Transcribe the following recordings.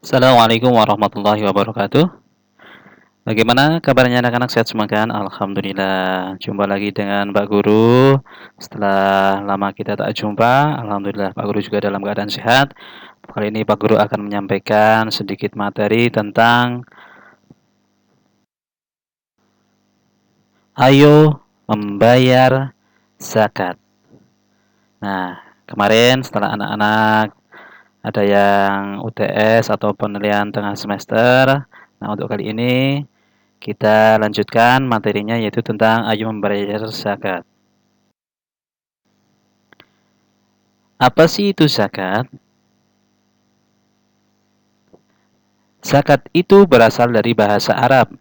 Assalamualaikum warahmatullahi wabarakatuh. Bagaimana kabarnya anak-anak, sehat semua kan? Alhamdulillah. Jumpa lagi dengan Pak Guru. Setelah lama kita tak jumpa, alhamdulillah Pak Guru juga dalam keadaan sehat. Kali ini Pak Guru akan menyampaikan sedikit materi tentang ayo membayar zakat. Nah, kemarin setelah anak-anak ada yang UTS atau penilaian tengah semester. Nah, untuk kali ini kita lanjutkan materinya yaitu tentang ayo membayar zakat. Apa sih itu zakat? Zakat itu berasal dari bahasa Arab,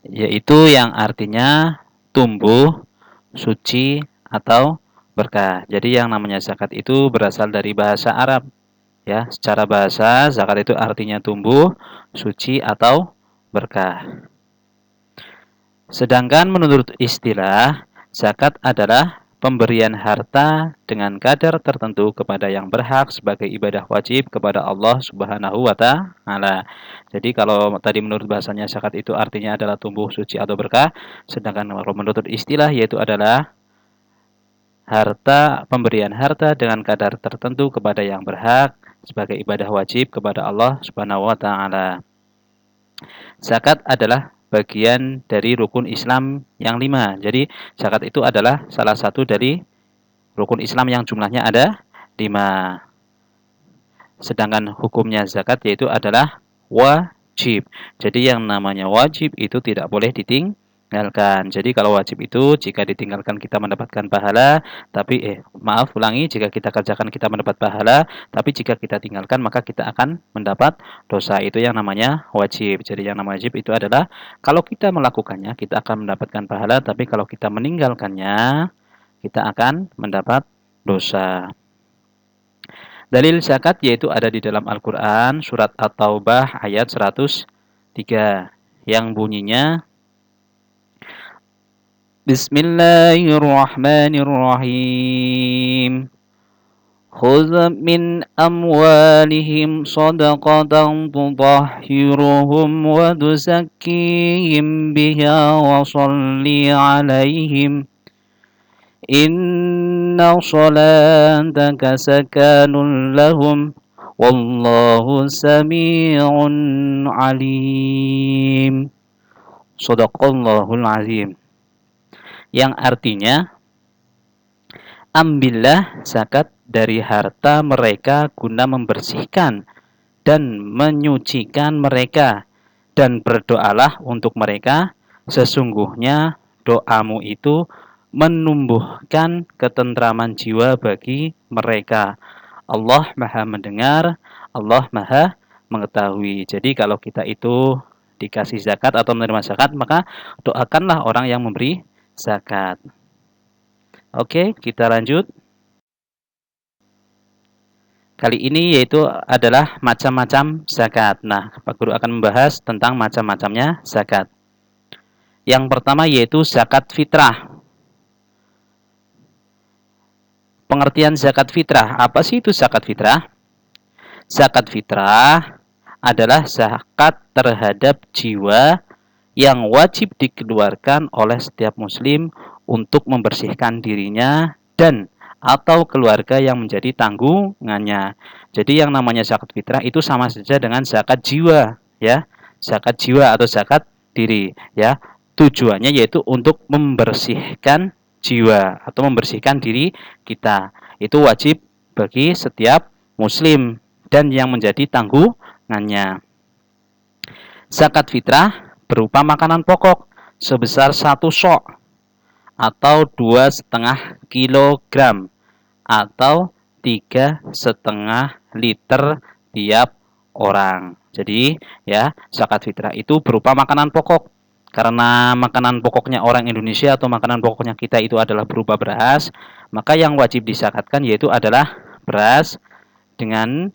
yaitu yang artinya tumbuh, suci, atau berkah. Jadi yang namanya zakat itu berasal dari bahasa Arab. Ya, secara bahasa zakat itu artinya tumbuh, suci, atau berkah. Sedangkan menurut istilah, zakat adalah pemberian harta dengan kadar tertentu kepada yang berhak sebagai ibadah wajib kepada Allah Subhanahu wa taala. Jadi kalau tadi menurut bahasanya zakat itu artinya adalah tumbuh, suci atau berkah, sedangkan kalau menurut istilah yaitu adalah pemberian harta dengan kadar tertentu kepada yang berhak sebagai ibadah wajib kepada Allah Subhanahu wa taala. Zakat adalah bagian dari rukun Islam yang 5. Jadi zakat itu adalah salah satu dari rukun Islam yang jumlahnya ada 5. Sedangkan hukumnya zakat yaitu adalah wajib. Jadi yang namanya wajib itu tidak boleh ditinggalkan. Jadi kalau wajib itu jika ditinggalkan kita mendapatkan pahala, tapi ulangi, jika kita kerjakan kita mendapat pahala, tapi jika kita tinggalkan maka kita akan mendapat dosa. Itu yang namanya wajib. Jadi yang namanya wajib itu adalah kalau kita melakukannya kita akan mendapatkan pahala, tapi kalau kita meninggalkannya kita akan mendapat dosa. Dalil zakat yaitu ada di dalam Al-Quran surat At-Taubah ayat 103 yang bunyinya Bismillahirrahmanirrahim. Khudh min amwalihim sadaqatan tutahhiruhum wa tuzakkihim biha wa salli alaihim Inna salataka sakanun lahum wallahu sami'un alim. Shadaqallahul azim. Yang artinya, ambillah zakat dari harta mereka guna membersihkan dan menyucikan mereka, dan berdoalah untuk mereka, sesungguhnya doamu itu menumbuhkan ketentraman jiwa bagi mereka. Allah Maha mendengar, Allah Maha mengetahui. Jadi kalau kita itu dikasih zakat atau menerima zakat, maka doakanlah orang yang memberi zakat. Oke, kita lanjut. Kali ini yaitu adalah macam-macam zakat. Nah, Pak Guru akan membahas tentang macam-macamnya zakat. Yang pertama yaitu zakat fitrah. Pengertian zakat fitrah, apa sih itu zakat fitrah? Zakat fitrah adalah zakat terhadap jiwa yang wajib dikeluarkan oleh setiap muslim untuk membersihkan dirinya dan atau keluarga yang menjadi tanggungannya. Jadi yang namanya zakat fitrah itu sama saja dengan zakat jiwa, ya. Zakat jiwa atau zakat diri, ya. Tujuannya yaitu untuk membersihkan jiwa atau membersihkan diri kita. Itu wajib bagi setiap muslim dan yang menjadi tanggungannya. Zakat fitrah berupa makanan pokok sebesar 1 sok atau 2,5 kilogram atau 3,5 liter tiap orang. Jadi ya, zakat fitrah itu berupa makanan pokok. Karena makanan pokoknya orang Indonesia atau makanan pokoknya kita itu adalah berupa beras, maka yang wajib disakatkan yaitu adalah beras dengan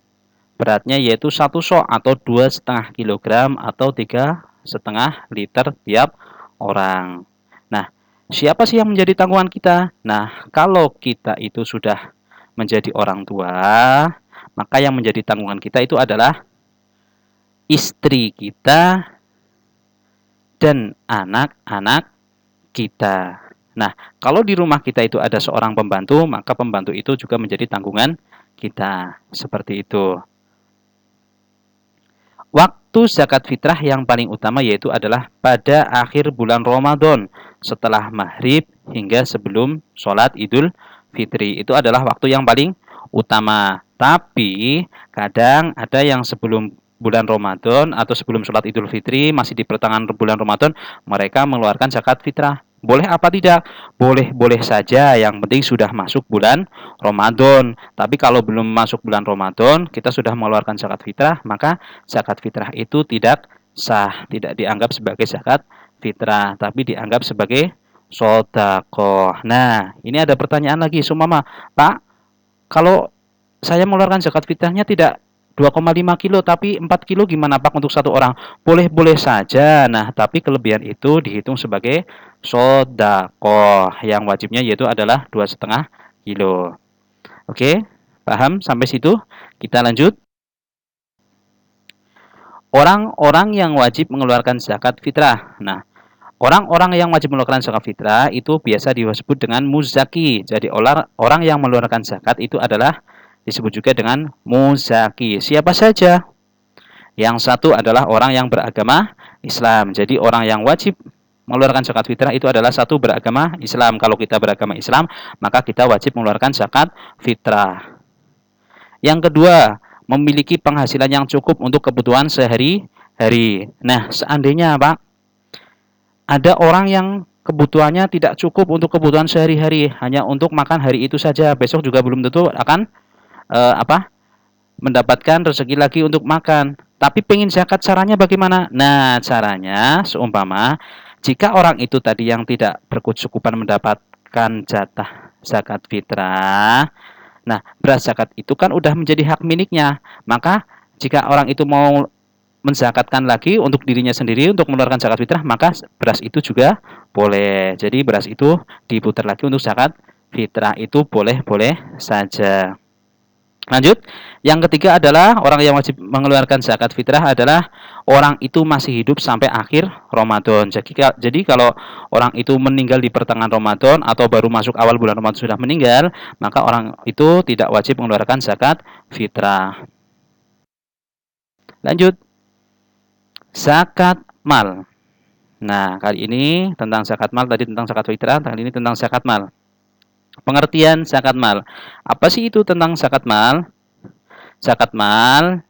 beratnya yaitu 1 sok atau 2,5 kilogram atau 3,5 liter tiap orang. Nah, siapa sih yang menjadi tanggungan kita? Nah, kalau kita itu sudah menjadi orang tua, maka yang menjadi tanggungan kita itu adalah istri kita, dan anak-anak kita. Nah, kalau di rumah kita itu ada seorang pembantu, maka pembantu itu juga menjadi tanggungan kita. Seperti itu. Waktu zakat fitrah yang paling utama yaitu adalah pada akhir bulan Ramadan, setelah maghrib hingga sebelum sholat Idul Fitri. Itu adalah waktu yang paling utama. Tapi kadang ada yang sebelum bulan Ramadan atau sebelum sholat Idul Fitri, masih di pertengahan bulan Ramadan, mereka mengeluarkan zakat fitrah. Boleh apa tidak? Boleh-boleh saja, yang penting sudah masuk bulan Ramadan. Tapi kalau belum masuk bulan Ramadan, kita sudah mengeluarkan zakat fitrah, maka zakat fitrah itu tidak sah, tidak dianggap sebagai zakat fitrah, tapi dianggap sebagai sodakoh. Nah, ini ada pertanyaan lagi, Sumama, Pak, kalau saya mengeluarkan zakat fitrahnya tidak 2,5 kilo tapi 4 kilo gimana Pak untuk satu orang? Boleh-boleh saja. Nah, tapi kelebihan itu dihitung sebagai sodakoh. Yang wajibnya yaitu adalah 2,5 kilo. Oke, paham sampai situ? Kita lanjut. Orang-orang yang wajib mengeluarkan zakat fitrah. Nah, orang-orang yang wajib mengeluarkan zakat fitrah itu biasa disebut dengan muzaki. Jadi orang yang mengeluarkan zakat itu adalah disebut juga dengan muzaki. Siapa saja? Yang satu adalah orang yang beragama Islam. Jadi orang yang wajib mengeluarkan zakat fitrah itu adalah satu beragama Islam. Kalau kita beragama Islam, maka kita wajib mengeluarkan zakat fitrah. Yang kedua, memiliki penghasilan yang cukup untuk kebutuhan sehari-hari. Nah, seandainya Pak, ada orang yang kebutuhannya tidak cukup untuk kebutuhan sehari-hari, hanya untuk makan hari itu saja, besok juga belum tentu akan mendapatkan rezeki lagi untuk makan. Tapi pengen zakat, caranya bagaimana? Nah, caranya seumpama jika orang itu tadi yang tidak berkecukupan mendapatkan jatah zakat fitrah, nah beras zakat itu kan udah menjadi hak miliknya. Maka jika orang itu mau menzakatkan lagi untuk dirinya sendiri untuk mengeluarkan zakat fitrah, maka beras itu juga boleh. Jadi beras itu diputar lagi untuk zakat fitrah, itu boleh-boleh saja. Lanjut, yang ketiga adalah orang yang wajib mengeluarkan zakat fitrah adalah orang itu masih hidup sampai akhir Ramadan. Jadi kalau orang itu meninggal di pertengahan Ramadan atau baru masuk awal bulan Ramadan sudah meninggal, maka orang itu tidak wajib mengeluarkan zakat fitrah. Lanjut, zakat mal. Nah, kali ini tentang zakat mal, tadi tentang zakat fitrah, kali ini tentang zakat mal. Pengertian zakat mal. Apa sih itu tentang zakat mal? Zakat mal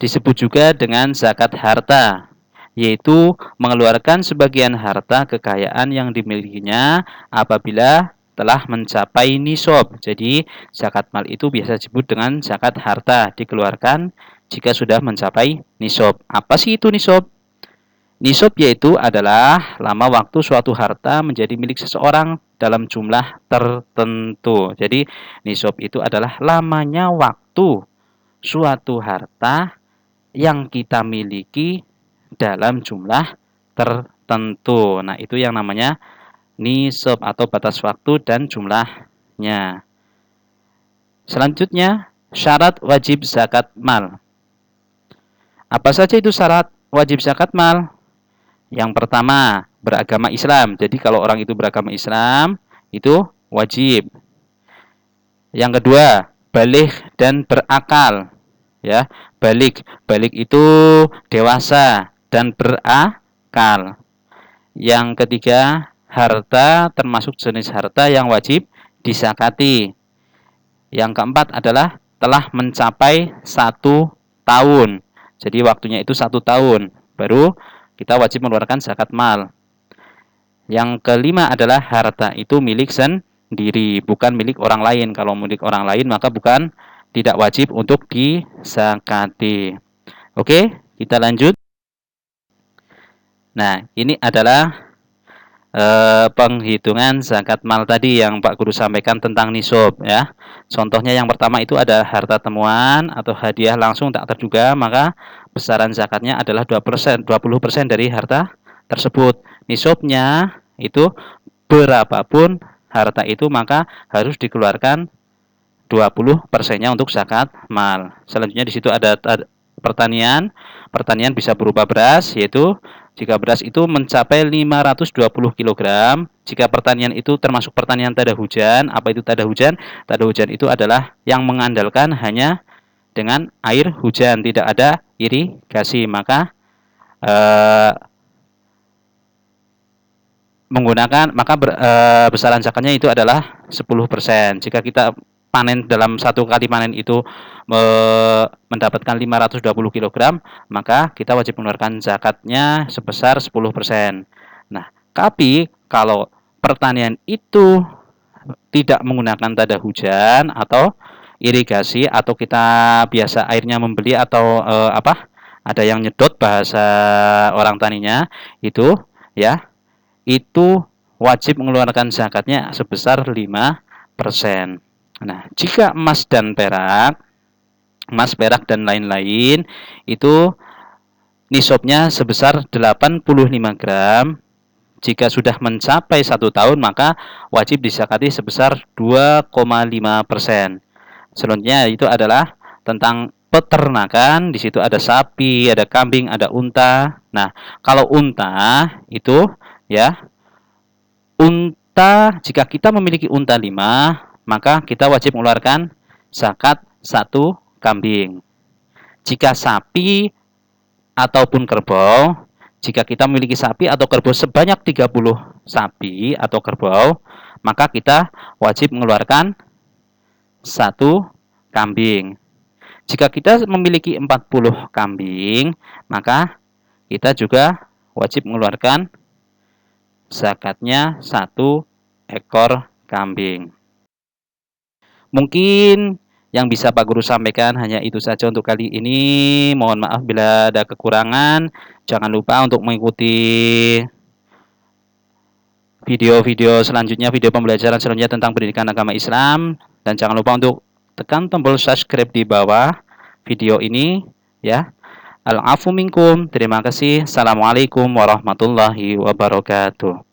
disebut juga dengan zakat harta, yaitu mengeluarkan sebagian harta kekayaan yang dimilikinya apabila telah mencapai nisab. Jadi zakat mal itu biasa disebut dengan zakat harta, dikeluarkan jika sudah mencapai nisab. Apa sih itu nisab? Nisab yaitu adalah lama waktu suatu harta menjadi milik seseorang dalam jumlah tertentu. Jadi nisab itu adalah lamanya waktu suatu harta yang kita miliki dalam jumlah tertentu. Nah, itu yang namanya nisab atau batas waktu dan jumlahnya. Selanjutnya, syarat wajib zakat mal. Apa saja itu syarat wajib zakat mal? Yang pertama, beragama Islam. Jadi kalau orang itu beragama Islam, itu wajib. Yang kedua, baligh dan berakal. Ya, balik itu dewasa dan berakal. Yang ketiga, harta termasuk jenis harta yang wajib disakati. Yang keempat adalah telah mencapai 1 tahun. Jadi waktunya itu 1 tahun. Baru kita wajib mengeluarkan zakat mal. Yang kelima adalah harta itu milik sendiri, bukan milik orang lain. Kalau milik orang lain maka tidak wajib untuk disakati. Oke, kita lanjut. Nah, ini adalah penghitungan zakat mal tadi yang Pak Guru sampaikan tentang nisab ya. Contohnya yang pertama itu ada harta temuan atau hadiah langsung tak terduga, maka besaran zakatnya adalah 20% dari harta tersebut. Nisabnya itu berapapun harta itu maka harus dikeluarkan 20%-nya untuk zakat mal. Selanjutnya di situ ada pertanian. Pertanian bisa berupa beras, yaitu jika beras itu mencapai 520 kg, jika pertanian itu termasuk pertanian tada hujan. Apa itu tada hujan? Tada hujan itu adalah yang mengandalkan hanya dengan air hujan, tidak ada irigasi, maka besaran zakatnya itu adalah 10%. Jika kita panen dalam satu kali panen itu mendapatkan 520 kg, maka kita wajib mengeluarkan zakatnya sebesar 10%. Nah, tapi kalau pertanian itu tidak menggunakan tada hujan atau irigasi, atau kita biasa airnya membeli atau ada yang nyedot bahasa orang taninya itu, ya, itu wajib mengeluarkan zakatnya sebesar 5%. Nah, jika emas perak dan lain-lain itu nisabnya sebesar 85 gram. Jika sudah mencapai 1 tahun, maka wajib dizakati sebesar 2,5%. Selanjutnya itu adalah tentang peternakan. Di situ ada sapi, ada kambing, ada unta. Nah, kalau unta itu, ya, unta, jika kita memiliki unta 5, maka kita wajib mengeluarkan zakat 1 kambing. Jika sapi ataupun kerbau, jika kita memiliki sapi atau kerbau sebanyak 30 sapi atau kerbau, maka kita wajib mengeluarkan 1 kambing. Jika kita memiliki 40 kambing, maka kita juga wajib mengeluarkan zakatnya 1 ekor kambing. Mungkin yang bisa Pak Guru sampaikan hanya itu saja untuk kali ini. Mohon maaf bila ada kekurangan. Jangan lupa untuk mengikuti video-video selanjutnya, video pembelajaran selanjutnya tentang pendidikan agama Islam. Dan jangan lupa untuk tekan tombol subscribe di bawah video ini, ya. Al-afu minkum. Terima kasih. Assalamualaikum warahmatullahi wabarakatuh.